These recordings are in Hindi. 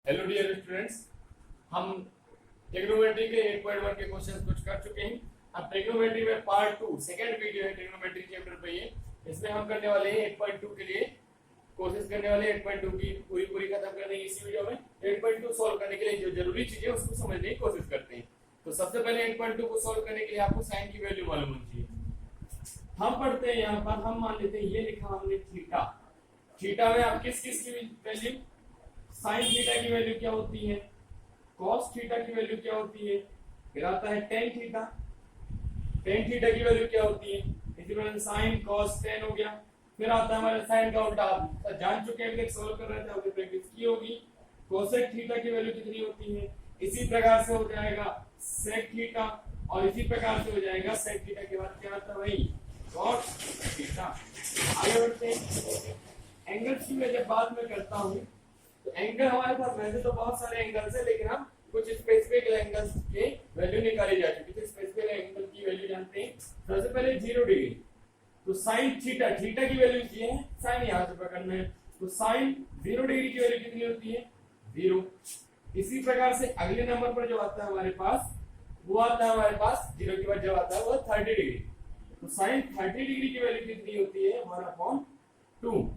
हेलो डियर स्टूडेंट्स, हम ट्रिग्नोमेट्री के 8.1 के क्वेश्चंस कुछ कर चुके हैं। अब ट्रिग्नोमेट्री में पार्ट 2 सेकंड वीडियो है ट्रिग्नोमेट्री चैप्टर पे ये। इसमें हम करने वाले हैं 8.2 के लिए कोशिश करने वाले हैं 8.2 की पूरी खत्म करने की इसी वीडियो में। 8.2 सॉल्व करने के लिए जो जरूरी चीजें उसको समझने की कोशिश करते हैं। तो सबसे पहले 8.2 को सॉल्व करने के लिए आपको साइन की वैल्यू मालूम होनी चाहिए। हम पढ़ते हैं यहाँ पर, हम मान लेते हैं ये लिखा हमने थीटा। थीटा में आप किस किस की वैल्यू, साइन थीटा की वैल्यू क्या होती है, कॉस थीटा की वैल्यू क्या होती है, फिर आता है टेन थीटा। टेन थीटा की वैल्यू क्या होती है, इसी तरह साइन कॉस टेन हो गया। फिर आता है हमारा साइन का उल्टा, आप जान चुके हैं, सॉल्व कर रहे थे, आपने प्रैक्टिस की होगी। कोसेक थीटा की वैल्यू कितनी होती है, इसी प्रकार से हो जाएगा सेक थीटा, और इसी प्रकार से हो जाएगा सेक थीटा के बाद क्या आता है भाई, कॉस थीटा। आगे बढ़ते हैं, एंगल्स की मैं जब बात में करता हूँ तो एंगल हमारे पास वैसे तो बहुत सारे एंगल्स है, लेकिन हम कुछ स्पेसिफिक एंगल्स के वैल्यू निकाली जा चुकी है। स्पेसिफिक एंगल की वैल्यू जानते हैं। सबसे पहले 0 डिग्री, तो साइन थीटा, थीटा की वैल्यू ये है, साइन यहां से पकड़ना है, तो साइन 0 डिग्री की वैल्यू कितनी होती है, 0। इसी प्रकार से अगले नंबर पर जो आता है हमारे पास, वो आता है हमारे पास 0 के बाद जब आता है वो 30 डिग्री। तो साइन 30 डिग्री की वैल्यू कितनी होती है, 1/2।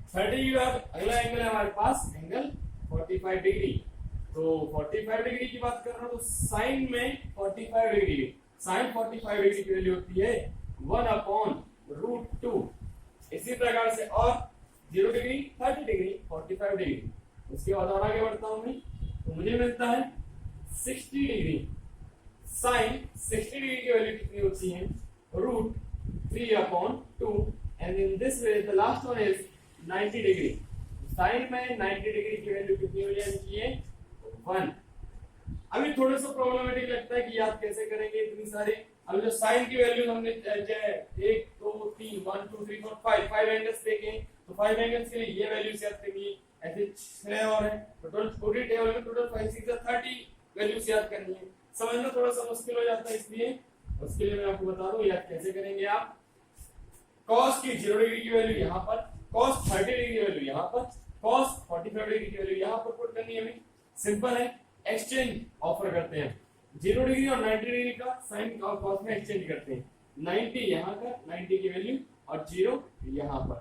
30 के बाद अगला एंगल है हमारे पास एंगल 45 डिग्री। तो 45 डिग्री की बात कर रहा हूं, तो साइन में 45 डिग्री, साइन 45 डिग्री की वैल्यू होती है 1/√2। इसी प्रकार से और 0 डिग्री, 30 डिग्री, 45 डिग्री। उसके बाद और आगे बढ़ता हूं मैं, तो मुझे मिलता है 60 डिग्री। साइन 60 डिग्री की वैल्यू कितनी होती है, √3/2। And in this way the last one is 90 degree. Sine में 90 डिग्री की वैल्यू कितनी हो जाएगी, 1। अभी थोड़ा सा प्रॉब्लमेटिक लगता है कि याद कैसे करेंगे इतनी सारी। अब जो साइन की वैल्यू हमने 1 2 3 1 2 3 4 5 एंगल्स देखे, तो 5 एंगल्स के लिए ये वैल्यूज याद करनी है। ऐसे 6 और है, टोटल पूरी टेबल में टोटल 5 6 30 वैल्यूज याद करनी है। समझना थोड़ा सा मुश्किल हो जाता है, इसलिए उसके लिए मैं आपको बता दूं याद कैसे करेंगे आप। cos की 0 डिग्री की वैल्यू यहाँ पर, cos 30 डिग्री की वैल्यू यहाँ पर, cos 45 डिग्री की वैल्यू यहाँ पर पुट करनी है। हमें सिंपल है, एक्सचेंज ऑफर करते हैं। 0 डिग्री और 90 डिग्री का साइन और cos में एक्सचेंज करते हैं। 90 यहाँ का, 90 की वैल्यू और 0 यहाँ पर,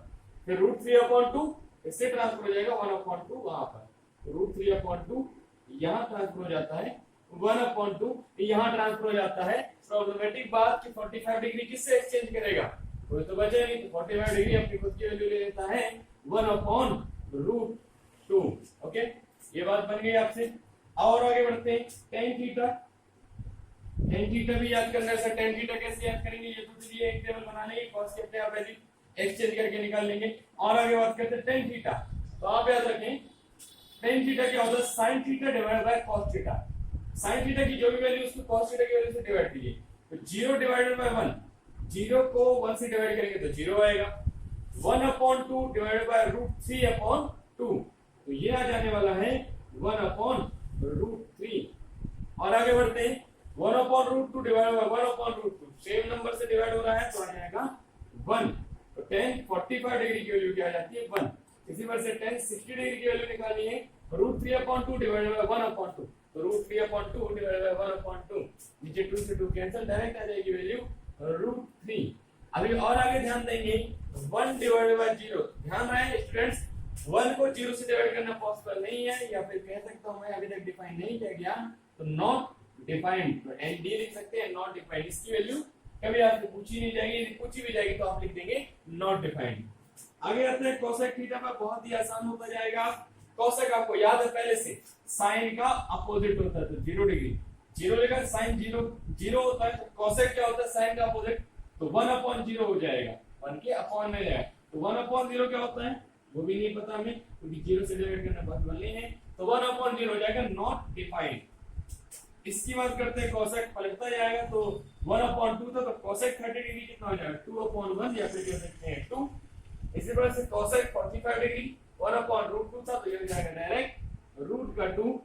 फिर √3/2 इससे ट्रांसफर हो जाएगा 1/2 वहां पर। √3/2 यहाँ ट्रांसफर हो जाता है 1/2 यहाँ ट्रांसफर हो जाता है। प्रॉब्लमेटिक बात कि 45 डिग्री किससे एक्सचेंज करेगा, कोई तो बचे नहीं, तो 45 डिग्री अपनी खुद की वैल्यू ले लेता है 1/√2। ओके, ये बात बन गई आपसे। और आगे बढ़ते हैं, टेन थीटा। टेन थीटा भी याद करना है। टेन थीटा कैसे याद करेंगे, ये तो चलिए एक टेबल बना लेंगे, कॉस के अपने आप वैल्यू एक्सचेंज करके निकाल लेंगे। और आगे बात करते हैं टेन थीटा। तो आप याद रखें, टेन थीटा क्या होता है, sine theta divide by cos theta. Sine theta की जो भी वैल्यू उसको कॉस थीटा की वैल्यू से डिवाइड कीजिए। तो 0 डिवाइडेड बाय 1, 0 को 1 से डिवाइड करेंगे तो 0 आएगा। 1/2 डिवाइडेड बाय √3/2, तो ये आ जाने वाला है 1/√3। और आगे बढ़ते हैं, 1/√2 डिवाइडेड बाय 1/√2, सेम नंबर से डिवाइड हो रहा है तो आ जाएगा 1। तो 10 45 डिग्री की वैल्यू क्या आ जाती है, 1। इसी तरह से 10 60 डिग्री की वैल्यू निकालनी है, √3/2 डिवाइडेड बाय 1/2, तो √3/2 डिवाइडेड बाय 1/2, नीचे 2 से 2 कैंसिल, डायरेक्ट आ जाएगी वैल्यू √3। अभी और आगे ध्यान देंगे, 1 डिवाइडेड बाय 0। ध्यान रहे स्टूडेंट्स, 1 को 0 से डिवाइड करना पॉसिबल नहीं है, या फिर कह सकता हूं मैं अभी तक डिफाइन नहीं किया गया, तो नॉट डिफाइंड, तो एनडी लिख सकते हैं, नॉट डिफाइंड। इसकी वैल्यू कभी आपसे पूछी नहीं जाएगी, यदि पूछी भी जाएगी तो आप लिख देंगे नॉट डिफाइंड। आगे आते हैं कोसेक थीटा पर, बहुत ही आसान होता जाएगा। कोसेक आपको याद है पहले से, साइन का अपोजिट होता है, तो 0 डिग्री, 0 लेकर साइन 0 होता है, तो कोसेक क्या होता है, साइन का अपोजिट, तो 1/0 हो जाएगा, 1 के अपॉन में जाएगा। तो 1/0 क्या होता है वो भी नहीं पता हमें, क्योंकि 0 से डिवाइड करना पॉसिबल नहीं है, तो 1/0 हो जाएगा, नॉट डिफाइंड। इसकी बात करते हैं, कोसेक पलटता जाएगा, तो 1/2 था, तो कोसेक 30 डिग्री कितना हो जाएगा, 2/1, या फिर कह सकते हैं 2। इसी तरह से कोसेक 45 डिग्री 1/√2 था, तो ये हो जाएगा डायरेक्ट √2।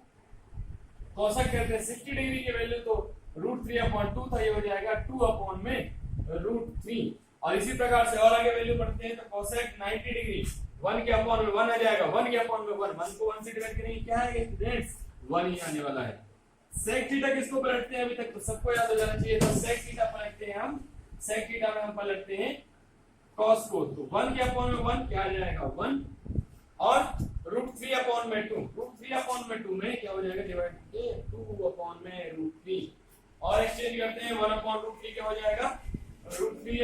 कोसेक कहते हैं 60 डिग्री की वैल्यू, तो √3/2 था, ये हो जाएगा 2/√3। और इसी प्रकार से और आगे वैल्यू पढ़ते हैं, तो कोसेक 90 डिग्री 1 के अपॉन में 1 आ जाएगा, 1 के अपॉन में 1, 1 को 1 से डिवाइड करेंगे, क्या है स्टूडेंट्स 1 ही आने वाला है। सेक थीटा किसको पलटते हैं, अभी तक तो सबको याद हो जाना चाहिए, तो सेक थीटा पलटते हैं हम, सेक थीटा में हम पलटते हैं कॉस को, तो 1 के अपॉन में 1 क्या आ जाएगा 1, और √3 अपॉन में 2, √3 अपॉन में 2 में क्या हो जाएगा डिवाइड करके 2 अपॉन में √3, और एक्सचेंज करते हैं 1 अपॉन √3 क्या हो जाएगा √3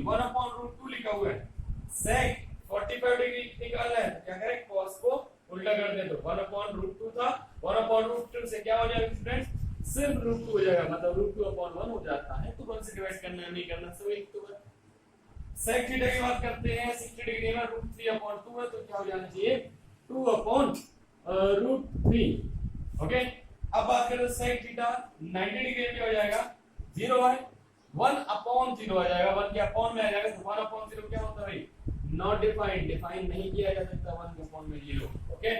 1 अपॉन √2 लिखा हुआ है, सेक 45 डिग्री निकालना है, तो क्या करें cos को उल्टा कर दें, तो 1 अपॉन √2 था, 1 अपॉन √2 से क्या हो जाएगा स्टूडेंट सिर्फ √2 हो जाएगा, मतलब √2 अपॉन 1 हो जाता है, तो 1 से डिवाइड करना है, नहीं करना, सब एक तो सेक थीटा की बात करते हैं 60 डिग्री में √3 अपॉन 2 है, तो क्या हो जाना चाहिए 2 अपॉन √3। ओके, अब बात करें सेक थीटा 90 डिग्री में क्या हो जाएगा 0 है, 1 अपॉन 0 आ जाएगा, 1 के अपॉन में आ जाएगा, तो 1 अपॉन 0 क्या होता है भाई नॉट डिफाइंड, डिफाइन नहीं किया जा सकता 1 के अपॉन में 0। ओके,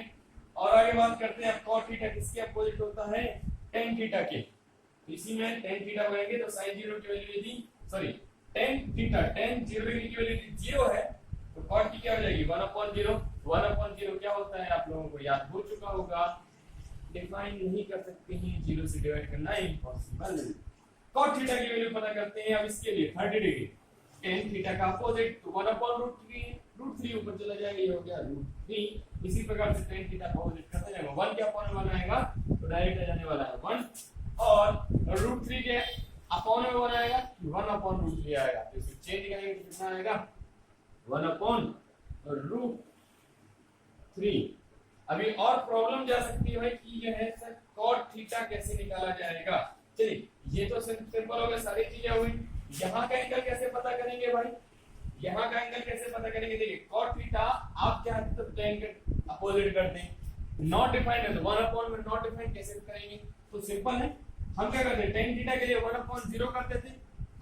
और आगे बात करते हैं cot थीटा किसके अपोजिट होता है tan थीटा के, इसी में tan थीटा बनेंगे तो sin 0 की वैल्यू थी, sorry tan theta tan 0 degree की वैल्यू 0 है, तो cot की क्या हो जाएगी 1 अपॉन 0, 1 अपॉन 0 क्या होता है आप लोगों को याद हो चुका होगा, डिफाइन नहीं कर सकते हैं, 0 से डिवाइड करना इम्पॉसिबल। cot थीटा की वैल्यू पता करते हैं अब इसके लिए 30 डिग्री, tan थीटा का अपोजिट, तो 1 अपॉन √3 ऊपर चला जाएगा, ये हो गया √3, इसी प्रकार से tan थीटा का अपोजिट करते जाएगा, 1 के अपॉन में 1 आएगा तो डायरेक्ट आ जाने वाला है 1, और √3 के अपॉन में 1 आएगा 1 अपॉन √3 आएगा, तो इसे चेंज करेंगे तो कितना आएगा 1 अपॉन √3। अभी और प्रॉब्लम जा सकती है भाई कि जो है सर cot थीटा कैसे निकाला जाएगा, चलिए ये तो सिंपल हो गया, सारी चीजें हुई, यहाँ का एंगल कैसे पता करेंगे भाई, यहाँ का एंगल कैसे पता करेंगे, देखिए cot थीटा आप क्या तो tan के अपोजिट करते हैं, नॉट डिफाइंड है तो 1 अपॉन में नॉट डिफाइंड कैसे करेंगे, तो सिंपल है, हम क्या करते हैं tan थीटा के लिए 1 अपॉन 0 करते थे,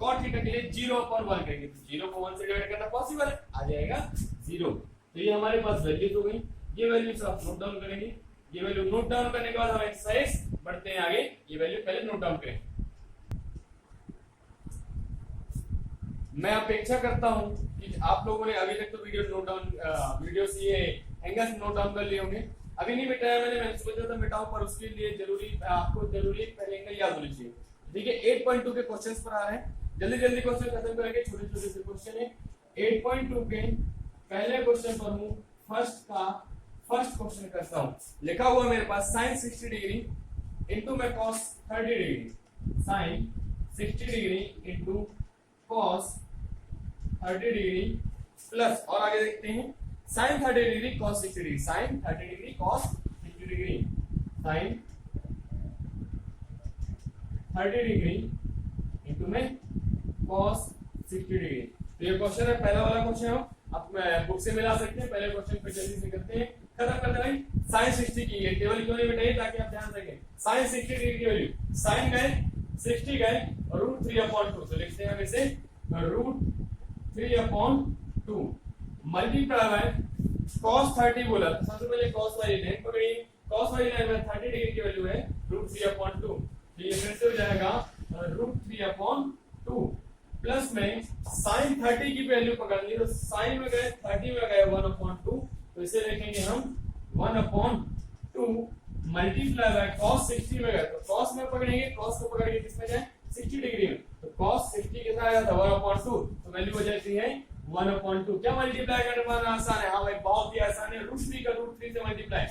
cot थीटा के लिए 0 अपॉन 1 करेंगे, तो 0 को 1 से डिवाइड करना पॉसिबल है, आ जाएगा 0, तो ये हमारे पास वैल्यूज हो गई, ये वैल्यूज आप नोट डाउन करेंगे, ये वैल्यू नोट डाउन करने के बाद हम एक्सरसाइज बढ़ते हैं आगे, ये वैल्यू पहले नोट डाउन करें। मैं अपेक्षा करता हूं कि आप लोगों ने अभी तक तो वीडियो से ये एंगल्स नोट डाउन कर लिए होंगे, अभी नहीं मिटाया मैंने सोचा था मिटाऊं, पर उसके लिए आपको जरूरी पहले एंगल याद होने चाहिए। देखिए 8.2 के क्वेश्चंस पर आ रहे हैं, जल्दी जल्दी क्वेश्चन खत्म करेंगे, छोटे छोटे से क्वेश्चन है। 8.2 के पहले क्वेश्चन पर हूं, फर्स्ट क्वेश्चन करता हूं, लिखा हुआ मेरे पास sin 60 डिग्री इंटू में cos 30 degree, sin 60 degree into cos 30 degree plus, और आगे देखते हैं sin 30 degree cos 60 degree, sin 30 degree cos 60 degree, sin 30 degree into में cos 60 डिग्री। तो ये क्वेश्चन है, पहला वाला क्वेश्चन है, आप बुक से मिला सकते हैं, पहले क्वेश्चन पे जल्दी से करते हैं, खत्म करते हैं भाई। sin 60 की ये टेबल क्यों नहीं बताइए ताकि आप ध्यान रखें, sin 60 डिग्री की वैल्यू, sin गए 60 गए √3 अपॉन 2, तो लिखते हैं इसे √3 अपॉन 2 मल्टीप्लाई बाय cos 30 बोला, तो सबसे पहले cos वाली लाइन पकड़ी, cos वाली लाइन में 30 डिग्री की वैल्यू है √3 अपॉन 2, तो ये फिर से हो जाएगा √3 अपॉन 2 प्लस में sin 30 की वैल्यू पकड़ ली, तो sin में गए 30 में गए 1 अपॉन 2, तो इसे लिखेंगे हम 1 अपॉन 2 मल्टीप्लाई बाय cos 60 में गए, तो cos में पकड़ेंगे, cos को पकड़ के किसमें जाए 60 डिग्री में, तो cos 60 कितना आया था 1 अपॉन 2, तो वैल्यू हो जाती है 1 अपॉन 2। क्या मल्टीप्लाई करना आसान है, हाँ भाई बहुत ही आसान है, √3 का √3 से मल्टीप्लाई,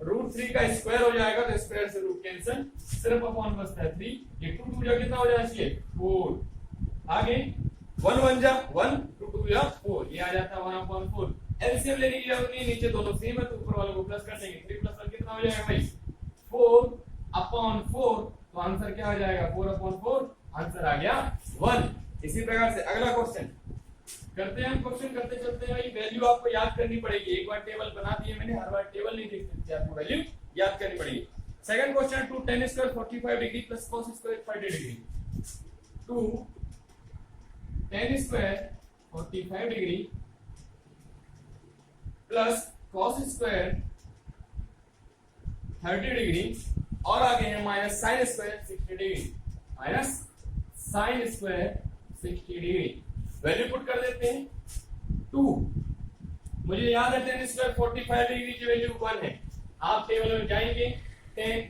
√3 का स्क्वायर हो जाएगा तो स्क्वायर से रूट कैंसिल, सिर्फ अपॉन बचता है 3, ये 2 2 जा कितना हो जाना चाहिए 4, आगे 1 1 जा 1 2 2 जा 4, ये आ जाता है 1 अपॉन 4। एलसीएम लेने की जरूरत नहीं, नीचे दोनों सेम है तो ऊपर वाले को प्लस कर देंगे, 3 + 1 कितना हो जाएगा भाई 4 अपॉन 4, तो आंसर क्या आ जाएगा 4 अपॉन 4, आंसर आ गया 1। इसी प्रकार से अगला क्वेश्चन करते हैं, हम क्वेश्चन करते चलते हैं भाई, वैल्यू आपको याद करनी पड़ेगी, एक बार टेबल बना दिए मैंने, हर बार टेबल नहीं देख सकते, आपको वैल्यू याद करनी पड़ेगी। Second question 2 tan square 45 degree plus cos square 30 degree, 2 tan square 45 degree plus cos square 30 degree, और आगे है minus sin square 60 degree, minus sin square 60 degree, value put कर देते हैं 2 मुझे याद है tan स्क्वायर 45 डिग्री की वैल्यू 1 है। आप टेबल में जाएंगे tan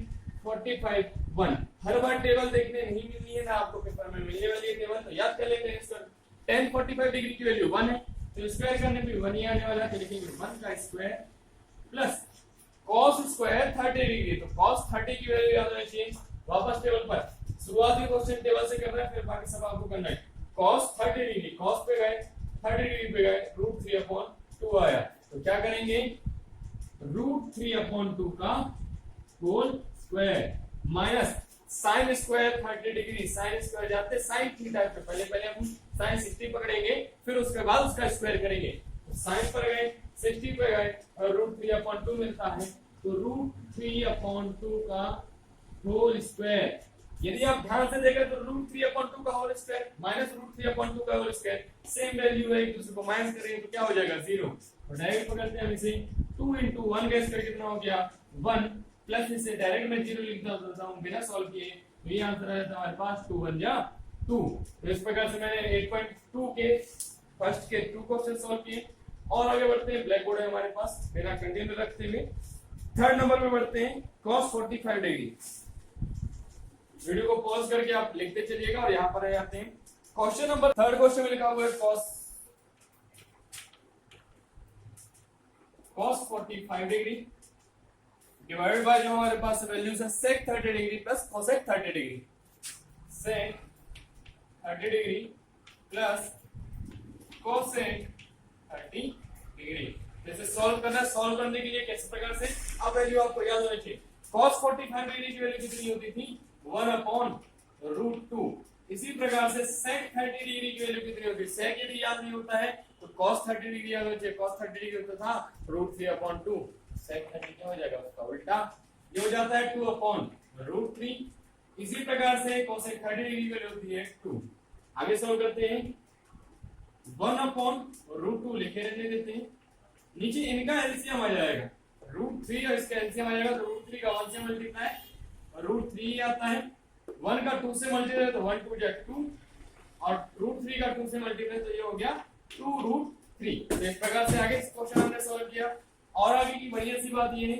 45 1, हर बार टेबल देखने नहीं मिलनी है ना, आपको पेपर में मिलने वाली है टेबल, तो याद कर लेते हैं। tan 45 डिग्री की वैल्यू 1 है, तो स्क्वायर करने पे 1 ही आने वाला है, तो लिखेंगे 1 का square plus cos square 30 degree, तो cos 30 की वैल्यू याद होनी चाहिए। वापस टेबल पर, शुरुआती क्वेश्चन टेबल से करना है, फिर बाकी सब आपको करना है। cos 30 डिग्री, cos पे गए 30 डिग्री पे गए, √3/2 आया, तो क्या करेंगे √3/2 का whole square minus sin square 30 degree, sin square जाते sin थीटा पे, पहले हम sin 60 पकड़ेंगे, फिर उसके बाद उसका स्क्वायर करेंगे, तो sin पर गए 60 पे गए और √3/2 मिलता है, तो √3/2 का होल स्क्वायर। यदि आप ध्यान से देखें तो √3/2 का होल स्क्वायर माइनस √3/2 का होल स्क्वायर सेम वैल्यू है, एक दूसरे को माइनस करेंगे तो क्या हो जाएगा 0, तो डायरेक्ट पकड़ते हैं हम इसे 2 × 1 गैस करके कितना हो गया 1, प्लस इसे डायरेक्ट मैं 0 लिखता हूं बिना सॉल्व किए, तो ये आंसर आ जाता है हमारे पास 2 1 जा 2। तो इस प्रकार से मैंने 8.2 के फर्स्ट के 2 क्वेश्चन सॉल्व किए, और आगे बढ़ते हैं, ब्लैक बोर्ड है हमारे पास, बिना कंटिन्यू रखते हुए थर्ड नंबर पे बढ़ते हैं, cos 45 डिग्री। वीडियो को पॉज करके आप लिखते चलिएगा और यहाँ पर आ जाते हैं क्वेश्चन नंबर, थर्ड क्वेश्चन में लिखा हुआ है cos 45 डिग्री डिवाइडेड बाय जो हमारे पास वैल्यूज है sec 30 degree plus cosec 30 degree, sec 30 degree plus cosec 30 degree. जैसे सॉल्व करना है, सॉल्व करने के लिए किस प्रकार से, अब वैल्यू आपको याद होनी चाहिए। cos 45 डिग्री की वैल्यू कितनी होती थी 1/√2। इसी प्रकार से sec 30 डिग्री की वैल्यू कितनी होती है, sec यदि याद नहीं होता है तो cos 30 डिग्री याद होना चाहिए, cos 30 डिग्री होता था √3/2, sec 30 क्या हो जाएगा उसका उल्टा, ये हो जाता है 2/√3। इसी प्रकार से cosec 30 डिग्री की वैल्यू होती है 2। आगे सॉल्व करते हैं, 1/√2 लिखे रहने देते हैं, नीचे इनका एलसीएम आ जाएगा √3 और इसका एलसीएम आ जाएगा, तो √3 का 1 से मल्टीप्लाई √3 आता है, 1 का 2 से मल्टीप्लाई तो 1 2 जा 2, और √3 का 2 से मल्टीप्लाई तो ये हो गया 2√3। तो इस प्रकार से आगे क्वेश्चन हमने सॉल्व किया। और आगे की बढ़िया सी बात ये है,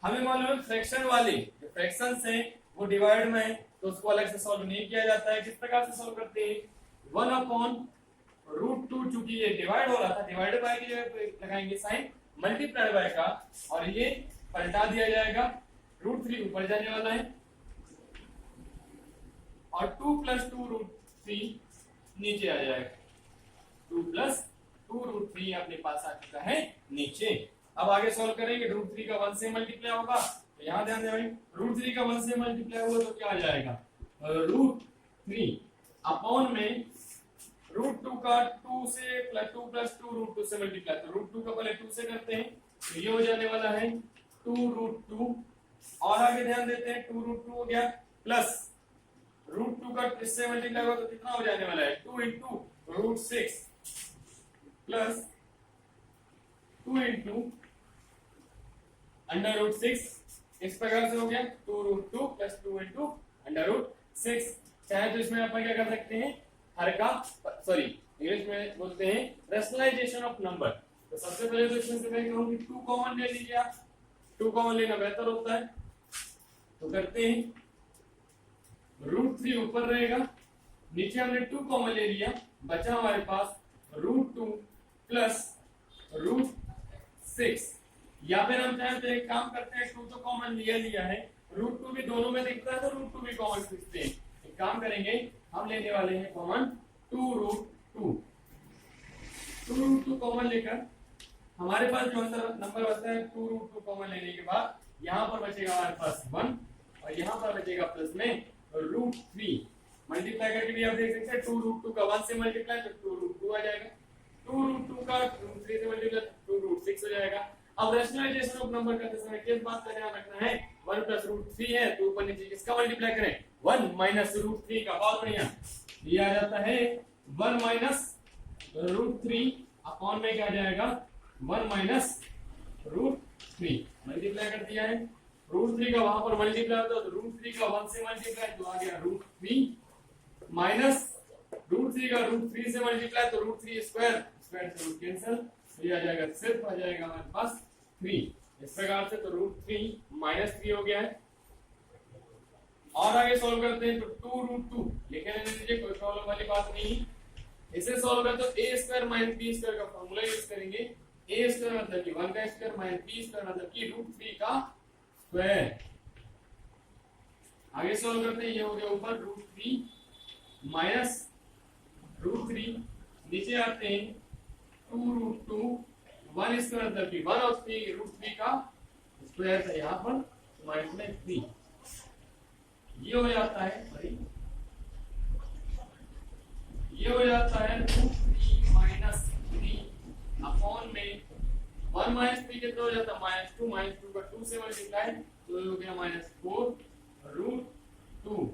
हमें मालूम है फ्रैक्शन वाले जो फ्रैक्शंस हैं वो डिवाइड में है, तो उसको अलग से सॉल्व नहीं किया जाता है। किस प्रकार से सॉल्व करते हैं, 1/√2, चूंकि ये डिवाइड हो रहा था, डिवाइडेड बाय की जगह पे लगाएंगे साइन मल्टीप्लाइड बाय का, और ये पलटा दिया जाएगा, √3 ऊपर जाने वाला है और 2 + 2√3 नीचे आ जाएगा, 2 + 2√3 अपने पास आ चुका है नीचे। अब आगे सॉल्व करेंगे, √3 का 1 से मल्टीप्लाई होगा, तो यहां ध्यान दें भाई, √3 का 1 से मल्टीप्लाई हुआ तो क्या आ जाएगा √3 अपॉन में √2 का 2 से प्लस 2 + 2√2 से मल्टीप्लाई, तो √2 का पहले 2 से करते हैं, तो ये हो जाने वाला है 2√2, और आगे ध्यान देते हैं 2√2 हो गया प्लस √2 का इससे मल्टीप्लाई होगा तो कितना हो जाने वाला है 2 × √6 प्लस 2 × √6। इस प्रकार से हो गया 2√2 प्लस 2 × √6। चाहे तो इसमें अपन क्या कर सकते हैं, हर का सॉरी इंग्लिश में बोलते हैं रैशनलाइजेशन ऑफ नंबर। तो सबसे पहले तो इसमें से मैं कहूंगी 2 कॉमन ले लीजिए आप, 2 कॉमन लेना बेहतर होता है, तो करते हैं √3 ऊपर रहेगा, नीचे हमने 2 कॉमन ले लिया, बचा हमारे पास √2 प्लस √6, या फिर हम चाहे तो एक काम करते हैं, 2 तो कॉमन लिया है, √2 भी दोनों में दिखता है तो √2 भी कॉमन खींचते हैं। एक काम करेंगे, हम लेने वाले हैं कॉमन 2√2, 2√2 कॉमन लेकर हमारे पास जो नंबर बचता है 2√2 कॉमन लेने के बाद यहाँ पर बचेगा हमारे पास 1 और यहाँ पर बचेगा प्लस में √3, मल्टीप्लाई करके भी आप देख सकते हैं 2√2 का 1 से मल्टीप्लाई तो 2√2 आ जाएगा, 2√2 का 3 से मल्टीप्लाई तो 2√6 हो जाएगा। अब रैशनलाइजेशन ऑफ नंबर करते समय किस बात का ध्यान रखना है, 1 + √3 है तो ऊपर नीचे किसका मल्टीप्लाई करें, 1 - √3 का, बहुत बढ़िया, ये आ जाता है 1 - √3 अपॉन में क्या आ जाएगा 1 - √3, मल्टीप्लाई कर दिया है, √3 का वहां पर मल्टीप्लाई होता है तो √3 का 1 से मल्टीप्लाई तो आ गया √3 माइनस √3 का √3 से मल्टीप्लाई तो √3 स्क्वायर, स्क्वायर से रूट कैंसिल, तो ये आ जाएगा, सिर्फ आ जाएगा हमारे पास 3 इस प्रकार से। तो √3 -3 हो गया है। और आगे सॉल्व करते हैं तो 2√2 लिखे रहने दीजिए, कोई प्रॉब्लम वाली बात नहीं। इसे सॉल्व करते तो a² - b² का फॉर्मूला यूज करेंगे। a² मतलब कि 1 का स्क्वायर माइनस b² मतलब कि √3 का स्क्वायर। आगे सॉल्व करते हैं, ये हो गया ऊपर √3 माइनस √3, नीचे आते हैं 2√2 1² मतलब कि 1 और 3 √3 का स्क्वायर था यहाँ पर माइनस 3। ये हो जाता है, सॉरी ये हो जाता है √3 माइनस 3 अपॉन में 1 माइनस 3 कितना हो जाता है -2 -2 का 2 से मल्टीप्लाई तो हो गया -4√2।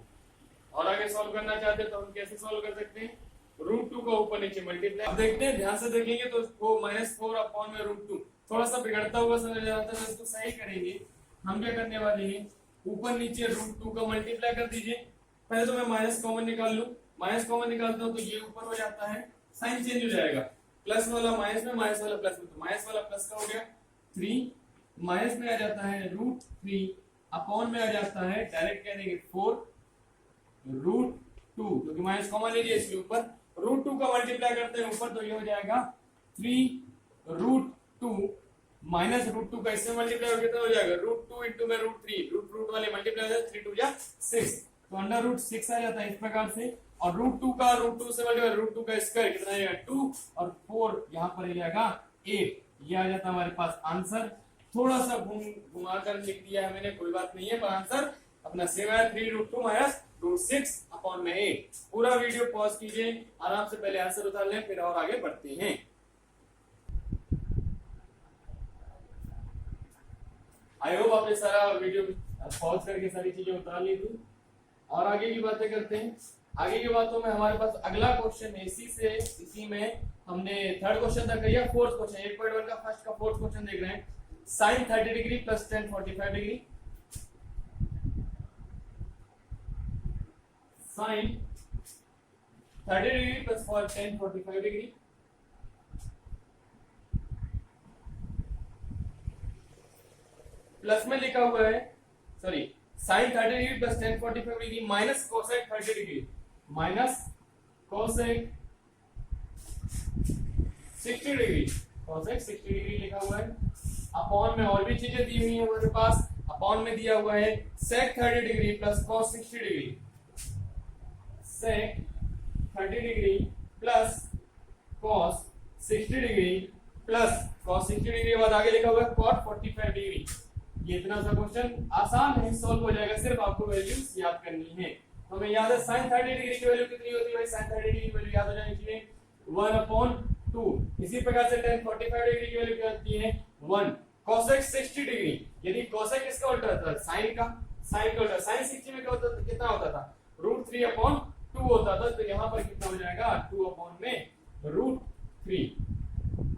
और आगे सॉल्व करना चाहते हैं तो हम कैसे सॉल्व कर सकते हैं, √2 का ऊपर नीचे मल्टीप्लाई। अब देखते हैं, ध्यान से देखेंगे तो वो -4 अपॉन में √2 थोड़ा सा बिगड़ता हुआ समझ आता है, तो इसको सही करेंगे। हम क्या करने वाले हैं, ऊपर नीचे √2 का मल्टीप्लाई कर दीजिए। पहले तो मैं माइनस कॉमन निकाल लूं, माइनस कॉमन निकालता हूं तो ये ऊपर हो जाता है, साइन चेंज हो जाएगा, प्लस वाला माइनस में, माइनस वाला प्लस में, तो माइनस वाला प्लस का हो गया 3, माइनस में आ जाता है √3 अपॉन में आ जाता है डायरेक्ट कह देंगे 4√2 क्योंकि माइनस कॉमन ले लिया इसलिए ऊपर √2 का मल्टीप्लाई करते हैं ऊपर, तो ये हो जाएगा 3√2 माइनस √2 का इससे मल्टीप्लाई हो कितना हो जाएगा, √2 इंटू में √3, रूट वाले मल्टीप्लाई हो जाए 3 2 6, तो √6 आ जाता है इस प्रकार से। और √2 का √2 से मल्टीप्लाई, √2 का स्क्वायर कितना आएगा 2 और 4 यहाँ पर जाएगा 8, ये आ जाता है हमारे पास आंसर। थोड़ा सा घुमा कर लिख दिया है मैंने, कोई बात नहीं है, पर आंसर अपना सेम है 3√2 माइनस √6 अपॉन में 8। पूरा वीडियो पॉज कीजिए, आराम से पहले आंसर उतार लें, फिर और आगे बढ़ते हैं। आई होप आपने सारा वीडियो पॉज करके सारी चीजें उतार ली थी। और आगे की बातें करते हैं। आगे की बातों में हमारे पास अगला क्वेश्चन है, इसी में हमने थर्ड क्वेश्चन तक किया, फोर्थ क्वेश्चन 8.1 का फर्स्ट का फोर्थ क्वेश्चन देख रहे हैं। sin 30 degree plus tan 45 degree, sin 30 degree plus tan 45 degree, plus में लिखा हुआ है, sorry sin 30 degree plus tan 45 degree minus cosec 30 degree minus cosec 60 degree, cosec 60 degree लिखा हुआ है। अपॉन में और भी चीजें दी हुई है हमारे पास, अपॉन में दिया हुआ है sec 30 degree plus cos 60 degree, sec 30 degree plus cos 60 degree plus cos 60 degree के बाद आगे लिखा हुआ है cot 45 डिग्री। ये इतना सा क्वेश्चन आसान है, सॉल्व हो जाएगा, सिर्फ आपको वैल्यूज याद करनी है। तो हमें याद है sin 30 डिग्री की वैल्यू कितनी होती है भाई, sin 30 डिग्री की वैल्यू याद हो जानी चाहिए 1/2। इसी प्रकार से tan 45 डिग्री की वैल्यू क्या होती है 1। cosec 60 डिग्री, यदि cosec किसका उल्टा होता है, sin का उल्टा, sin 60 में क्या होता था, कितना होता था √3/2 होता था, तो यहाँ पर कितना हो जाएगा 2 में √3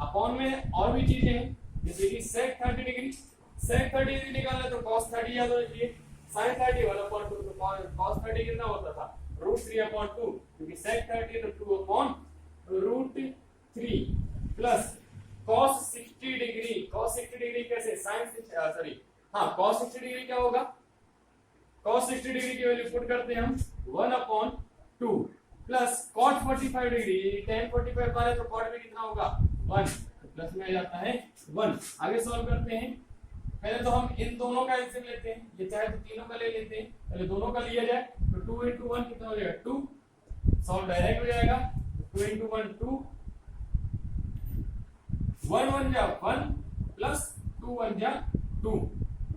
अपॉन में और भी चीजें हैं, जैसे कि sec 30 डिग्री, sec 30 डिग्री निकालना तो cos 30 याद हो जाइए, sin 30 1/2 तो cos 30 कितना होता था √3/2, क्योंकि sec 30 तो 2/√3 plus cos 60 degree, cos 60 degree कैसे cos 60 डिग्री क्या होगा, cos 60 डिग्री की वैल्यू पुट करते हैं हम 1/2 प्लस cot 45 डिग्री, tan 45 माने तो cot में कितना होगा 1, तो प्लस में आ जाता है 1। आगे सॉल्व करते हैं, पहले तो हम इन दोनों का एलसीएम लेते हैं, ये चाहे तो तीनों का ले लेते हैं, पहले दोनों का लिया जाए तो 2 into 1 कितना हो जाएगा 2, सॉल्व डायरेक्ट हो जाएगा 2 into 1 2, 1 1 जा 1 प्लस 2 1 जा 2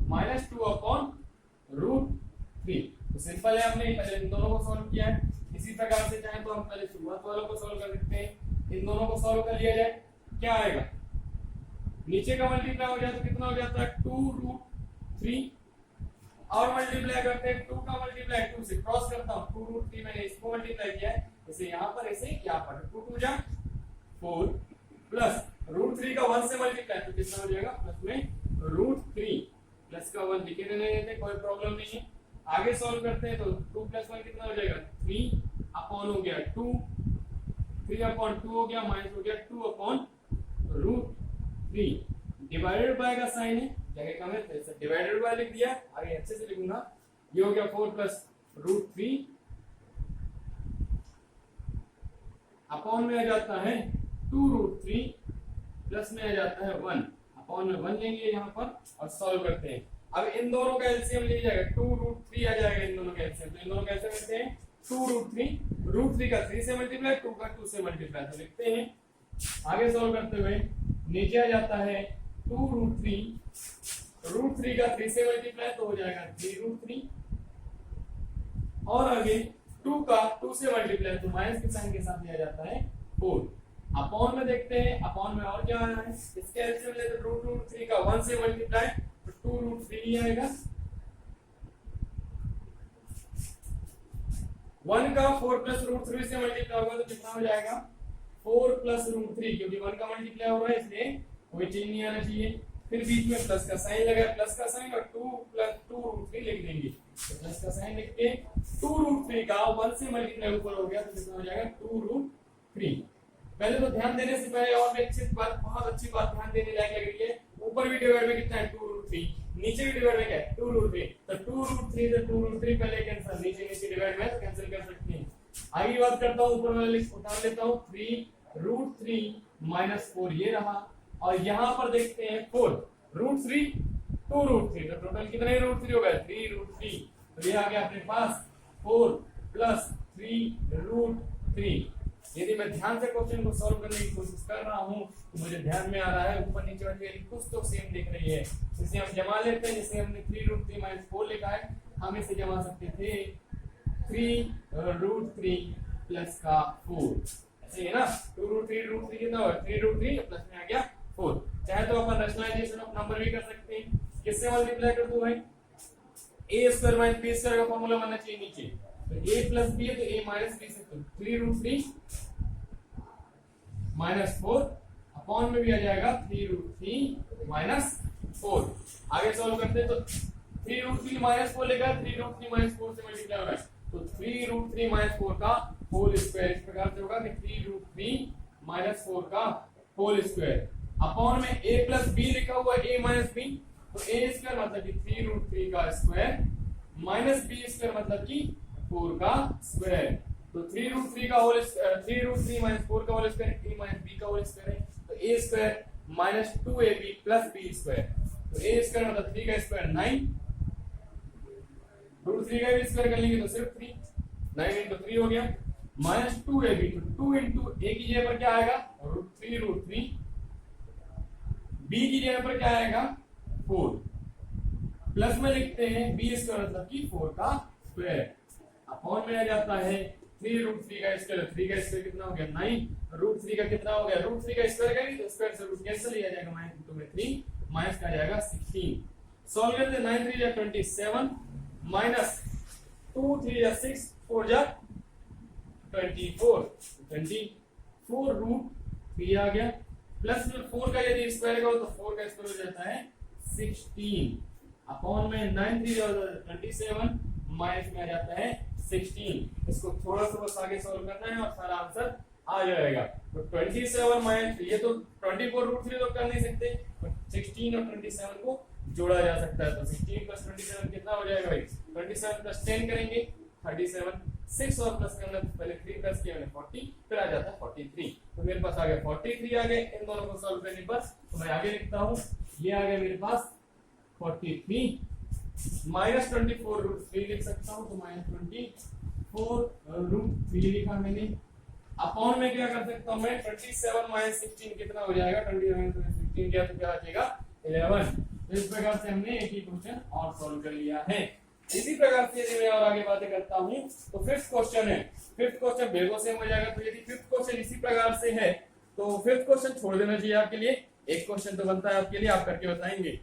माइनस 2/√3। तो सिंपल है, हमने पहले इन दोनों को सॉल्व किया है। इसी प्रकार से चाहे तो हम पहले शुरुआत वालों को सॉल्व कर सकते हैं, इन दोनों को सॉल्व कर लिया जाए, क्या आएगा नीचे का मल्टीप्लाई हो जाए तो कितना हो जाता है 2√3 और मल्टीप्लाई करते हैं 2 का मल्टीप्लाई 2 से क्रॉस करता हूं 2√3 मैंने इसको मल्टीप्लाई किया है, जैसे यहां पर ऐसे यहां पर 2 2 जा 4 प्लस √3 का 1 से मल्टीप्लाई तो कितना हो जाएगा प्लस में √3 प्लस का 1 लिखे रहने देते, कोई प्रॉब्लम नहीं है। आगे सॉल्व करते हैं तो 2 + 1 कितना हो जाएगा 3 अपॉन हो गया 2, 3/2 हो गया माइनस हो गया 2/√3 बाय का साइन है, जगह कम है तो इसे डिवाइडेड बाय लिख दिया। आगे अच्छे से लिखूंगा, ये हो गया 4 प्लस रूट 3 अपॉन में आ जाता है 2 रूट 3 प्लस में आ जाता है 1 अपॉन में 1 लेंगे यहाँ पर और सॉल्व करते हैं। अब इन दोनों का एलसीएम लिया जाएगा, 2 रूट 3 आ जाएगा इन दोनों का एलसीएम। तो इन दोनों का एलसीएम लेते हैं 2 रूट 3 का 3 से मल्टीप्लाई, 2 का 2 से मल्टीप्लाई, तो लिखते हैं। आगे सॉल्व करते हुए नीचे आ जाता है 2 रूट 3 का 3 से मल्टीप्लाई तो हो जाएगा 3 रूट 3 और आगे 2 का 2 से मल्टीप्लाई तो माइनस के साइन के साथ लिया जाता है 4 अपॉन में देखते हैं। अपॉन में और क्या आना है, इसके एलसीएम लेते हैं रूट 3 का 1 से मल्टीप्लाई तो 2 रूट 3 ही आएगा। 1 का 4 प्लस रूट 3 से मल्टीप्लाई होगा तो कितना हो जाएगा 4 प्लस रूट 3, क्योंकि 1 का मल्टीप्लाई हो रहा है इसलिए कोई चेंज नहीं आना चाहिए। फिर बीच में प्लस का साइन लगा, प्लस का साइन और 2 प्लस 2 रूट 3 लिख देंगे, तो प्लस का साइन लिख के 2 रूट 3 का 1 से मल्टीप्लाई ऊपर हो गया तो कितना हो जाएगा 2 रूट 3। पहले तो ध्यान देने से पहले और भी अच्छी बात, बहुत अच्छी बात ध्यान देने लायक लग रही है, ऊपर भी डिवाइड में कितना है 2 रूट 3, नीचे भी डिवाइड में क्या है 2 रूट 3, तो 2 रूट 3 से 2 रूट 3 पहले कैंसिल, नीचे नीचे डिवाइड में तो कैंसिल कर सकते हैं। आगे बात करता हूं, ऊपर वाले उठा लेता हूं 3 रूट 3 माइनस 4 ये रहा, और यहां पर देखते हैं 4 रूट 3 2 रूट 3, तो टोटल कितने रूट 3 हो गए 3 रूट 3, तो ये आ गया अपने पास 4 प्लस 3 रूट 3। यदि मैं ध्यान से क्वेश्चन को सॉल्व करने की कोशिश कर रहा हूं तो मुझे ध्यान में आ रहा है ऊपर नीचे वाली कुछ तो सेम दिख रही है, इसे हम जमा लेते हैं। जैसे हमने 3 रूट 3 माइनस 4 लिखा है, हम इसे जमा सकते थे 3 रूट 3 प्लस का 4, ऐसे है ना। 2 रूट 3 कितना हुआ 3 रूट 3 प्लस में आ गया 4। चाहे तो अपन रैशनलाइजेशन ऑफ नंबर भी कर सकते हैं, किससे मल्टीप्लाई कर दूं भाई, a square minus b square का फार्मूला बनना चाहिए नीचे, तो a प्लस b है तो a माइनस b से 3 रूट 3 माइनस 4 अपॉन में भी आ जाएगा 3 रूट 3 माइनस 4। आगे सॉल्व करते हैं तो 3 रूट 3 माइनस 4 लेकर 3 रूट 3 माइनस 4 से मल्टीप्लाई हो रहा है, तो 3 रूट 3 माइनस 4 का होल स्क्वायर इस प्रकार से होगा कि 3 रूट 3 माइनस 4 का होल स्क्वायर अपॉन में a प्लस b लिखा हुआ है a माइनस b, तो a स्क्वायर मतलब कि 3 रूट 3 का स्क्वायर माइनस b स्क्वायर मतलब कि 4 का स्क्वायर, तो 3 रूट 3 का होल 3 रूट 3 माइनस 4 का whole square a minus b का होल स्क्वायर है, तो a square minus 2ab plus b square, तो a स्क्वायर मतलब 3 का स्क्वायर 9 रूट 3 का भी स्क्वायर कर लेंगे तो सिर्फ 3, 9 into 3 हो गया माइनस 2ab, तो 2 into a की जगह पर क्या आएगा रूट 3 b की जगह पर क्या आएगा 4 प्लस में लिखते हैं b स्क्वायर मतलब कि 4 का स्क्वायर अपॉन में आ जाता है 3 रूट 3 का स्क्वायर, 3 का स्क्वायर कितना हो गया 9 रूट 3 का कितना हो गया रूट 3 का स्क्वायर करेंगे तो स्क्वायर से रूट कैंसिल लिया जाएगा, माइनस 2 में 3 माइनस का जाएगा 16। सॉल्व करते हैं 9 3 या 27 माइनस 2 3 या 6 4 जा 24 रूट 3 आ गया, प्लस में 4 का यदि स्क्वायर करो तो 4 का स्क्वायर हो जाता है 16 अपॉन में 9 3 और 27 माइनस में आ जाता है 16। इसको थोड़ा सा बस आगे सॉल्व करना है और सारा आंसर आ जाएगा। तो 27 माइनस ये तो 24 रूट 3 तो कर नहीं सकते, 16 और 27 को जोड़ा जा सकता है, तो 16 प्लस 27 कितना हो जाएगा भाई 27 प्लस 10 करेंगे 37, 6 और प्लस करना पहले 3 प्लस किया मैंने 40, फिर आ जाता है 43, तो मेरे पास आ गया 43 आ गए। इन दोनों को सॉल्व करने पर तो मैं आगे लिखता हूं, ये आ गया मेरे पास 43 माइनस 24 रूट 3 लिख सकता हूं, तो माइनस 24 रूट 3 लिखा मैंने। अपॉन में क्या कर सकता हूं मैं 27 माइनस 16 कितना हो जाएगा 27 माइनस 16 किया तो क्या आ जाएगा 11। तो इस प्रकार से हमने एक ही क्वेश्चन और सॉल्व कर लिया है। इसी प्रकार से यदि मैं और आगे बातें करता हूं तो फिफ्थ क्वेश्चन है, फिफ्थ क्वेश्चन बेगो सेम हो जाएगा। तो यदि फिफ्थ क्वेश्चन इसी प्रकार से है तो फिफ्थ क्वेश्चन छोड़ देना चाहिए आपके लिए, एक क्वेश्चन तो बनता है आपके लिए, आप करके बताएंगे,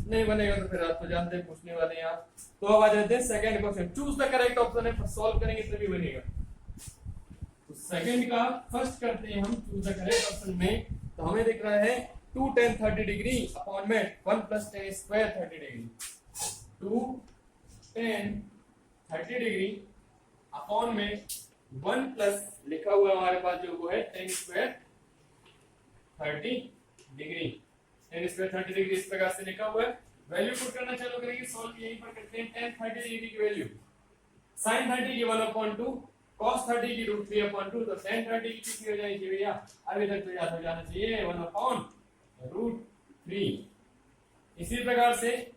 नहीं बनेगा तो फिर आप तो जानते हैं पूछने वाले हैं आप। तो अब आ जाते हैं second question, choose the correct option है, सॉल्व करेंगे तभी बनेगा। तो सेकंड का फर्स्ट करते हैं हम चूज द करेक्ट ऑप्शन में, तो हमें दिख रहा है 2 tan 30 डिग्री अपॉन में 1 plus tan square 30 degree, 2 tan 30 degree upon में 1 प्लस लिखा हुआ हमारे पास जो वो है tan square 30 degree. tan square 30 degree इस प्रकार से लिखा हुआ है। वैल्यू पुट करना चालू करेंगे, सॉल्व यहीं पर करते हैं। tan 30 डिग्री की वैल्यू sin 30 की 1/2, cos 30 की √3/2, तो tan 30 की कितनी हो जाएगी भैया, अभी तक तो याद हो जाना चाहिए 1/√3। इसी प्रकार से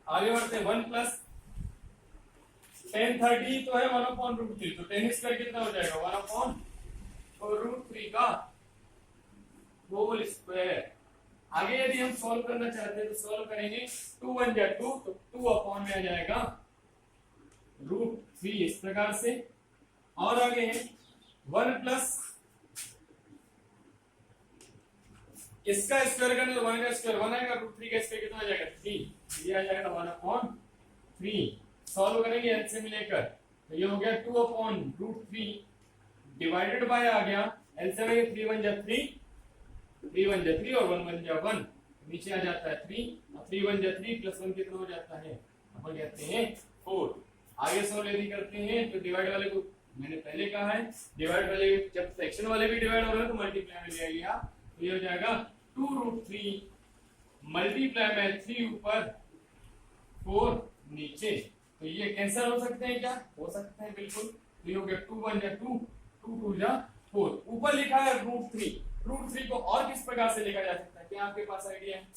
आगे बढ़ते हैं, 1 प्लस tan 30 तो है 1/√3, तो tan स्क्वायर कितना हो जाएगा 1/√3 का होल स्क्वायर। आगे यदि हम सॉल्व करना चाहते हैं तो सॉल्व करेंगे, 2 1 जा 2, तो 2 अपॉन में आ जाएगा √3 इस प्रकार से। और आगे है 1 प्लस इसका स्क्वायर करना तो 1 का स्क्वायर 1 आएगा, √3 का स्क्वायर कितना आ जाएगा 3, ये आ जाएगा 1/3। सॉल्व करेंगे एलसीएम लेकर, तो ये हो गया 2/√3 डिवाइडेड बाय आ गया एलसीएम में 3 1 जा 3, 3 1 जा 3 और 1 1 जा 1, नीचे आ जाता है 3 और 3 1 जा 3 प्लस 1 कितना हो जाता है, अपन कहते हैं 4। आगे सॉल्व यदि करते हैं तो डिवाइड वाले को मैंने पहले कहा है, डिवाइड वाले जब सेक्शन वाले भी डिवाइड हो रहे हैं तो मल्टीप्लाई में ले आइए आप, तो ये हो जाएगा 2√3 मल्टीप्लाई में 3 ऊपर 4 नीचे, तो ये कैंसिल हो सकते हैं क्या, हो सकते हैं बिल्कुल। तो ये हो गया 2 1 जा 2, 2 2 जा 4। ऊपर लिखा है √3 को और किस प्रकार से लिखा जा सकता है, क्या आपके पास आइडिया है?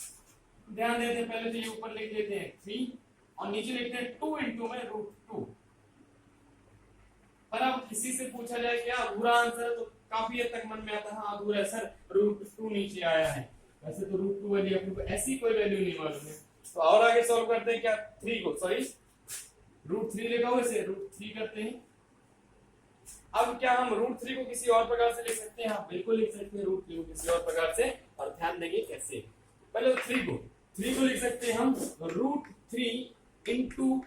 ध्यान देते हैं, पहले तो ये ऊपर लिख देते हैं 3 और नीचे लिखते हैं 2 इंटू में √2। पर अब किसी से पूछा जाए क्या अधूरा आंसर, तो काफी हद तक मन में आता है हाँ अधूरा है सर, √2 नीचे आया है, वैसे तो √2 वाली अपने को ऐसी कोई वैल्यू नहीं मालूम है। तो और आगे सॉल्व करते हैं क्या, 3 को सॉरी √3 लिखा हुआ इसे √3 करते हैं। अब क्या हम √3 को किसी और प्रकार से लिख सकते हैं? हाँ बिल्कुल लिख सकते हैं √3 को किसी और प्रकार से, और ध्यान देंगे कैसे। पहले तो 3 को लिख सकते हैं हम √3 इंटू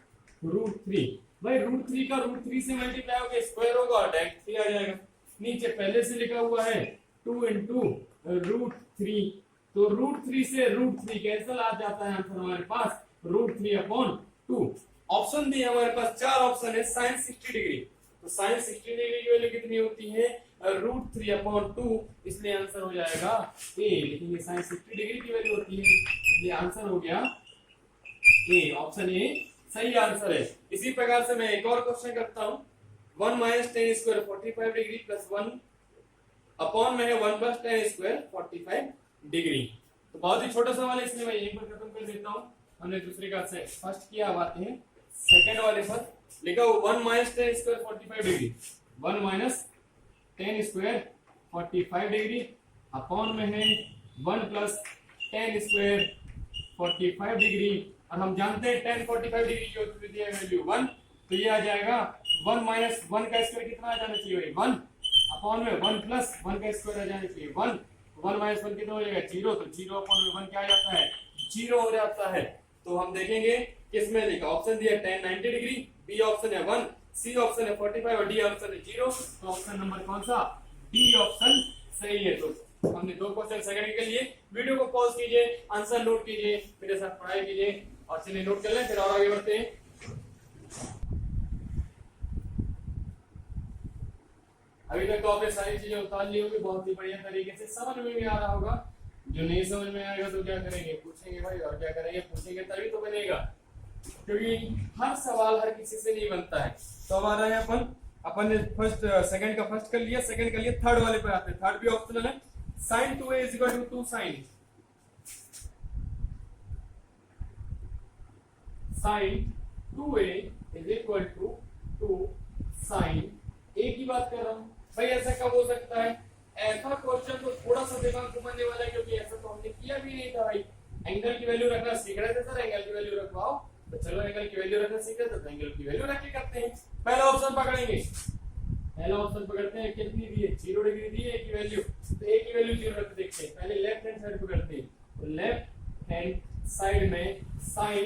√3। भाई √3 का √3 से मल्टीप्लाई होगा स्क्वायर होगा और डायरेक्ट 3 आ जाएगा। नीचे पहले से लिखा हुआ है 2 इंटू √3, तो √3 से √3 कैंसिल आ जाता है आंसर हमारे पास √3/2। ऑप्शन दिए हमारे पास 4 ऑप्शन है, sin 60 डिग्री, तो sin 60 डिग्री की वैल्यू कितनी होती है √3/2, इसलिए आंसर हो जाएगा ए। लेकिन ये sin 60 डिग्री की वैल्यू होती है, इसलिए आंसर हो गया ए, ऑप्शन ए सही आंसर है। इसी प्रकार से मैं एक और क्वेश्चन करता हूं, 1 - tan square 45 degree plus 1 upon में है 1 + tan स्क्वायर 45 डिग्री। तो बहुत ही छोटा सवाल है, इसलिए मैं यहीं पर खत्म कर देता हूं। हमने दूसरे का से फर्स्ट किया, अब आते हैं सेकंड वाले पर। लिखा हो 1 - tan square 45 degree, 1 - tan square 45 degree upon में है 1 + tan स्क्वायर 45 डिग्री, और हम जानते हैं tan 45 डिग्री की होती है वैल्यू 1, तो ये आ जाएगा 1 - 1 का स्क्वायर कितना आ जाना चाहिए 1 अपॉन में 1 + 1 का स्क्वायर आ जाना चाहिए 1, 1 - 1 कितना हो जाएगा 0, तो 0 अपॉन में 1 क्या आ जाता है 0 हो जाता है। तो हम देखेंगे किसमें लिखा, ऑप्शन दिया tan 90 डिग्री, बी ऑप्शन है 1, सी ऑप्शन है 45 और डी ऑप्शन है 0, तो ऑप्शन नंबर कौन सा, डी ऑप्शन सही है। तो हमने 2 क्वेश्चन सेकंड के लिए, वीडियो को पॉज कीजिए, आंसर नोट कीजिए, मेरे साथ पढ़ाई कीजिए, और चलिए नोट कर लें, फिर और आगे बढ़ते हैं। अभी तक तो आपने सारी चीजें उतार ली होगी, बहुत ही बढ़िया तरीके से समझ में भी आ रहा होगा। जो नहीं समझ में आएगा तो क्या करेंगे, पूछेंगे भाई, और क्या करेंगे, पूछेंगे तभी तो बनेगा, क्योंकि हर सवाल हर किसी से नहीं बनता है। तो अब आ रहे हैं अपन ने फर्स्ट सेकंड का फर्स्ट कर लिया, सेकंड कर लिया, थर्ड वाले पर आते हैं। थर्ड भी ऑप्शनल है, sin 2a = 2 sin 2a = 2 sin a की बात कर रहा हूं भाई। ऐसा कब हो सकता है, ऐसा क्वेश्चन तो थोड़ा सा दिमाग घुमाने वाला है, क्योंकि ऐसा तो हमने किया भी नहीं था भाई। एंगल की वैल्यू रखना सीख रहे थे सर, एंगल की वैल्यू रखवाओ, तो चलो एंगल की वैल्यू रखना सीख रहे थे तो एंगल की वैल्यू रख के करते हैं। पहला ऑप्शन पकड़ेंगे, पहला ऑप्शन पकड़ते हैं, कितनी दी है 0 डिग्री दी है ए की वैल्यू, तो ए की वैल्यू 0 रख के देखते हैं। पहले लेफ्ट हैंड साइड पकड़ते हैं, तो लेफ्ट हैंड साइड में sin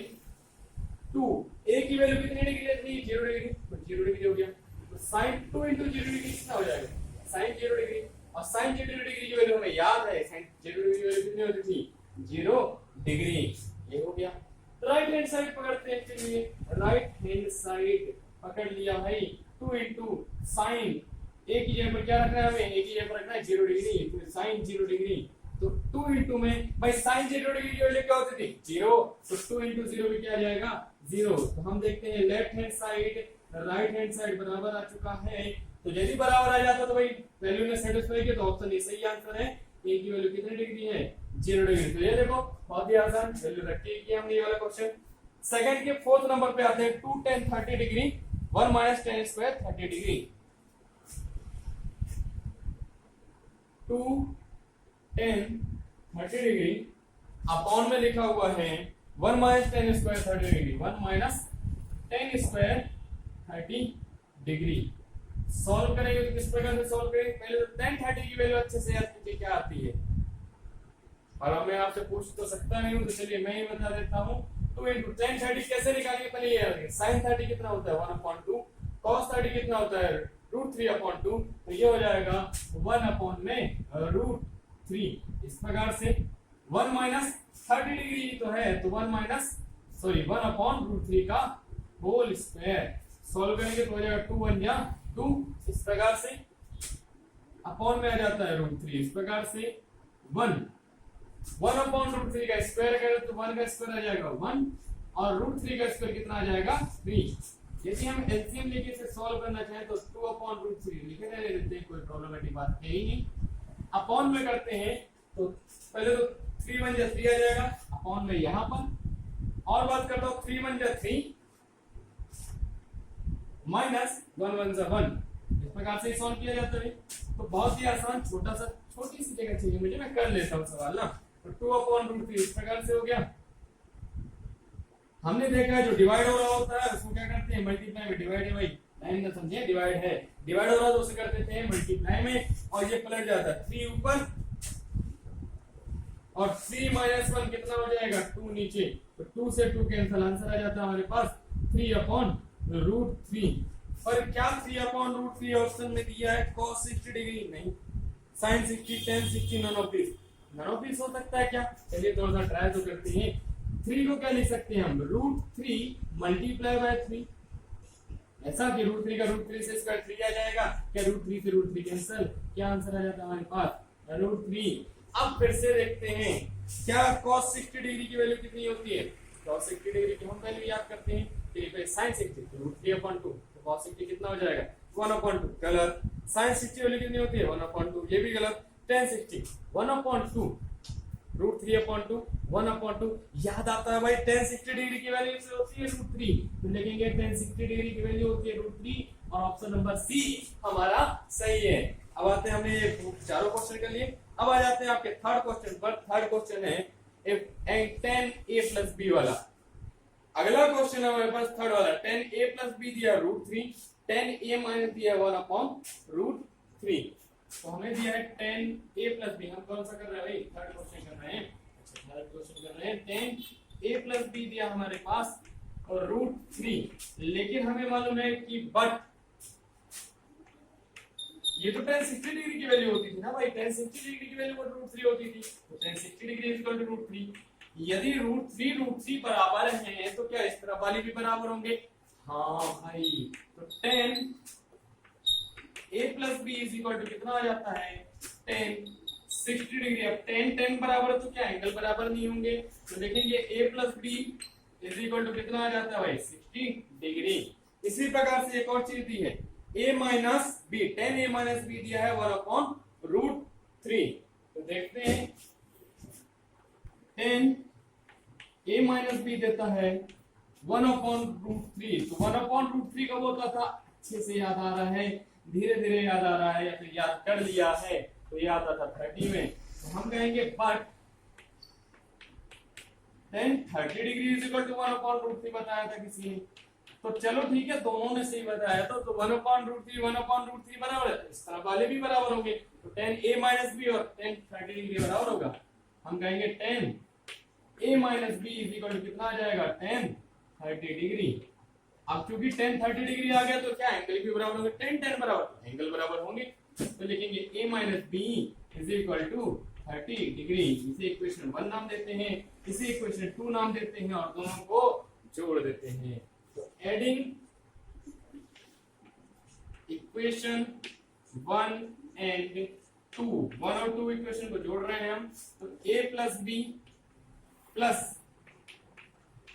2 ए की वैल्यू कितनी डिग्री लेती है 0 डिग्री, तो 0 डिग्री हो गया, तो sin 2 * 0 डिग्री कितना हो जाएगा sin 0 डिग्री, और sin 0 डिग्री की वैल्यू हमें याद है, sin 0 डिग्री की वैल्यू कितनी होती थी 0 डिग्री, ये हो गया। राइट हैंड साइड पकड़ते हैं, चलिए राइट हैंड साइड पकड़ लिया भाई, 2 * sin ए की जगह पर क्या रखना है हमें, ए की जगह पर रखना है 0 डिग्री, तो sin 0 डिग्री, तो तो 2 इंटू में भाई साइन 0 डिग्री की वैल्यू क्या होती थी 0, तो 2 इंटू 0 भी क्या आ जाएगा 0। तो हम देखते हैं left hand side right hand side बराबर आ चुका है, तो यदि बराबर आ जाता तो भाई वैल्यू ने सेटिस्फाई किया, तो ऑप्शन ए सही आंसर है। ए की वैल्यू कितनी डिग्री है 0 डिग्री। तो ये देखो बहुत ही आसान वैल्यू रख के किया हमने ये वाला क्वेश्चन। सेकंड के फोर्थ नंबर पे आते हैं 2 tan 30 degree 1 minus tan square 30 degree. 2 tan 30 degree upon में लिखा हुआ है 1 minus tan square 30 degree, 1 minus tan square 30 degree. Solve करेंगे तो किस प्रकार से सॉल्व करेंगे, पहले तो tan 30 की वैल्यू अच्छे से याद कीजिए क्या आती है, और मैं आपसे पूछ तो सकता नहीं हूं, तो चलिए मैं ही बता देता हूं। 2 into tan 30 कैसे निकालेंगे, पहले ये याद रखिए sin 30 कितना होता है 1/2, cos 30 कितना होता है √3/2, तो ये हो जाएगा 1/√3। इस प्रकार से 1 माइनस 30 डिग्री तो है, तो 1/√3 का होल स्क्वायर। सॉल्व करेंगे तो हो जाएगा 2 1 या 2, इस प्रकार से अपॉन में आ जाता है √3, इस प्रकार से 1/√3 का स्क्वायर करें तो 1 का स्क्वायर आ जाएगा 1 और √3 का स्क्वायर कितना आ जाएगा 3। यदि हम एलसीएम लेके इसे सॉल्व करना चाहें तो 2/√3 लिखे रहने देते हैं, कोई प्रॉब्लमेटिक बात है ही नहीं। अपॉन में करते हैं तो पहले तो 3 1 जा 3 आ जाएगा अपॉन में यहां पर, और बात करता हूं 3 1 जा 3 माइनस 1 1 जा 1, इस प्रकार से सॉल्व किया जाता है। तो बहुत ही आसान छोटी सी जगह चाहिए मुझे, मैं कर लेता हूं सवाल ना। तो 2/√3 इस प्रकार से हो गया। हमने देखा है जो डिवाइड हो रहा होता है उसको क्या करते हैं मल्टीप्लाई में, डिवाइड है भाई लाइन ना समझिए, डिवाइड है, डिवाइड हो रहा है तो उसे कर देते हैं मल्टीप्लाई में, और ये पलट जाता है 3 ऊपर और 3 - 1 कितना हो जाएगा 2 नीचे, तो 2 से 2 कैंसिल, आंसर आ जाता है हमारे पास 3/√3। पर क्या 3/√3 ऑप्शन में दिया है cos 60 डिग्री नहीं, sin 60 tan 60 none of this हो सकता है क्या, चलिए थोड़ा सा ट्राई तो करते हैं। 3 को क्या लिख सकते हैं हम √3 मल्टीप्लाई बाय 3, ऐसा कि √3 का √3 से स्क्वायर 3 आ जाएगा, क्या √3 से √3 कैंसिल, क्या आंसर आ जाता है हमारे पास √3। अब फिर से देखते हैं क्या cos 60 डिग्री की वैल्यू कितनी होती है, cos 60 डिग्री की हम वैल्यू याद करते हैं, sin 60 √3/2, तो cos 60 कितना हो जाएगा 1/2, गलत। sin 60 वैल्यू कितनी होती है 1/2, ये भी गलत। tan 60 1/2, √3/2 1/2, याद आता है भाई tan 60 डिग्री की वैल्यू से होती है √3, तो लिखेंगे tan 60 डिग्री की वैल्यू होती है √3, और ऑप्शन नंबर सी हमारा सही है। अब आते हैं, हमने ये चारों क्वेश्चन कर लिए, अब आ जाते हैं आपके थर्ड क्वेश्चन पर। थर्ड क्वेश्चन है tan a + b वाला। अगला क्वेश्चन है हमारे पास थर्ड वाला, tan a + b दिया √3, tan a - दिया 1/√3, तो हमें दिया है tan a + b, हम कौन सा कर रहे हैं भाई थर्ड क्वेश्चन कर रहे हैं, थर्ड क्वेश्चन कर रहे हैं। tan a + b दिया हमारे पास और √3, लेकिन हमें मालूम है कि बट ये तो tan 60 डिग्री की वैल्यू होती थी ना भाई, tan 60 डिग्री की वैल्यू √3 होती थी, तो tan 60 डिग्री √3। यदि √3 बराबर हैं तो क्या इस तरफ वाली भी बराबर होंगे, हाँ भाई, तो tan a + b कितना आ जाता है tan 60 डिग्री। अब tan बराबर तो क्या एंगल बराबर नहीं होंगे, तो देखेंगे a + b कितना आ जाता है भाई 60 डिग्री। इसी प्रकार से एक और चीज दी है a - b, tan a - b दिया है 1/√3, तो देखते हैं tan a - b देता है 1/√3, तो 1/√3 कब होता था, अच्छे से याद आ रहा है, धीरे धीरे याद आ रहा है, या फिर याद कर लिया है तो ये आता था 30 में, तो हम कहेंगे बट tan 30 डिग्री 1/√3 बताया था किसी ने, तो चलो ठीक है दोनों ने सही बताया था, तो 1/√3 बराबर है, इस तरफ वाले भी बराबर होंगे, तो tan a - b और tan 30 डिग्री बराबर होगा। हम कहेंगे tan a - b कितना आ जाएगा tan 30 डिग्री। अब क्योंकि tan 30 डिग्री आ गया तो क्या एंगल भी बराबर होंगे, tan बराबर तो एंगल बराबर होंगे, तो लिखेंगे a - b 30 डिग्री। इसे इक्वेशन 1 नाम देते हैं, इसे इक्वेशन 2 नाम देते हैं, और दोनों को जोड़ देते हैं। तो एडिंग इक्वेशन 1 एंड 2 1 और 2 इक्वेशन को जोड़ रहे हैं हम, तो a plus b plus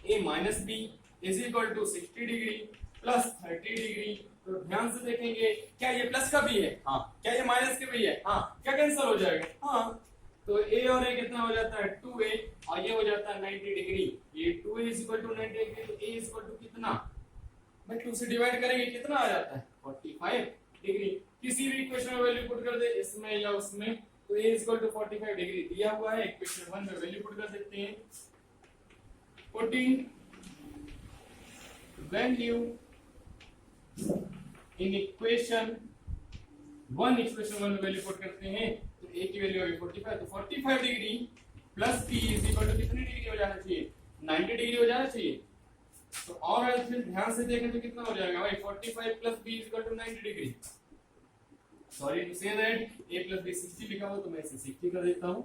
a minus b is equal to 60 degree plus 30 degree. तो ध्यान से देखेंगे, क्या ये प्लस का भी है? हाँ। क्या ये माइनस का भी है? हाँ। क्या कैंसिल हो जाएगा? हाँ। तो a और a कितना हो जाता है 2a और ये हो जाता है 90 डिग्री। ये 2a is equal to 90 degree, तो a इज इक्वल टू कितना भाई 2 से डिवाइड करेंगे कितना आ जाता है 45 डिग्री। किसी भी इक्वेशन में वैल्यू पुट कर दे, इसमें या उसमें, तो a is equal to 45 degree दिया हुआ है। इक्वेशन 1 में वैल्यू पुट कर देते हैं, पुटिंग वैल्यू इन इक्वेशन 1 में वैल्यू पुट करते हैं, तो a की वैल्यू होगी 45, तो 45 degree plus b is equal to कितनी डिग्री हो जाना चाहिए 90 डिग्री हो जाना चाहिए। तो और फिर ध्यान से देखें तो कितना हो जाएगा भाई 45 plus b is equal to 90 degree. Sorry to say that a plus b 60 लिखा हो तो मैं इसे 60 कर देता हूं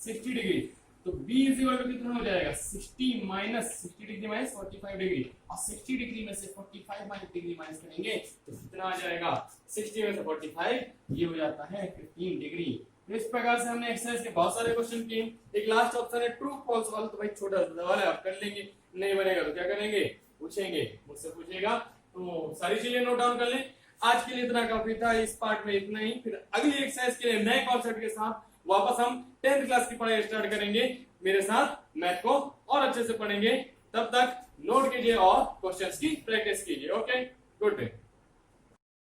60 डिग्री। तो b इज इक्वल टू कितना हो जाएगा 60 माइनस 60 डिग्री माइनस 45 डिग्री, और 60 डिग्री में से 45 माइनस डिग्री माइनस करेंगे तो कितना आ जाएगा 60 में से 45 ये हो जाता है 15 डिग्री। तो इस प्रकार से हमने एक्सरसाइज के बहुत सारे क्वेश्चन किए। एक लास्ट ऑप्शन है ट्रू फॉल्स वाला, तो भाई छोटा सा सवाल है आप कर लेंगे, नहीं बनेगा तो क्या करेंगे पूछेंगे, मुझसे पूछेगा। तो सारी चीजें नोट डाउन कर लें। आज के लिए इतना काफी था, इस पार्ट में इतना ही। फिर अगली एक्सरसाइज के लिए नए कॉन्सेप्ट के साथ वापस हम 10th क्लास की पढ़ाई स्टार्ट करेंगे। मेरे साथ मैथ को और अच्छे से पढ़ेंगे। तब तक नोट कीजिए और क्वेश्चंस की प्रैक्टिस कीजिए। Okay, good day.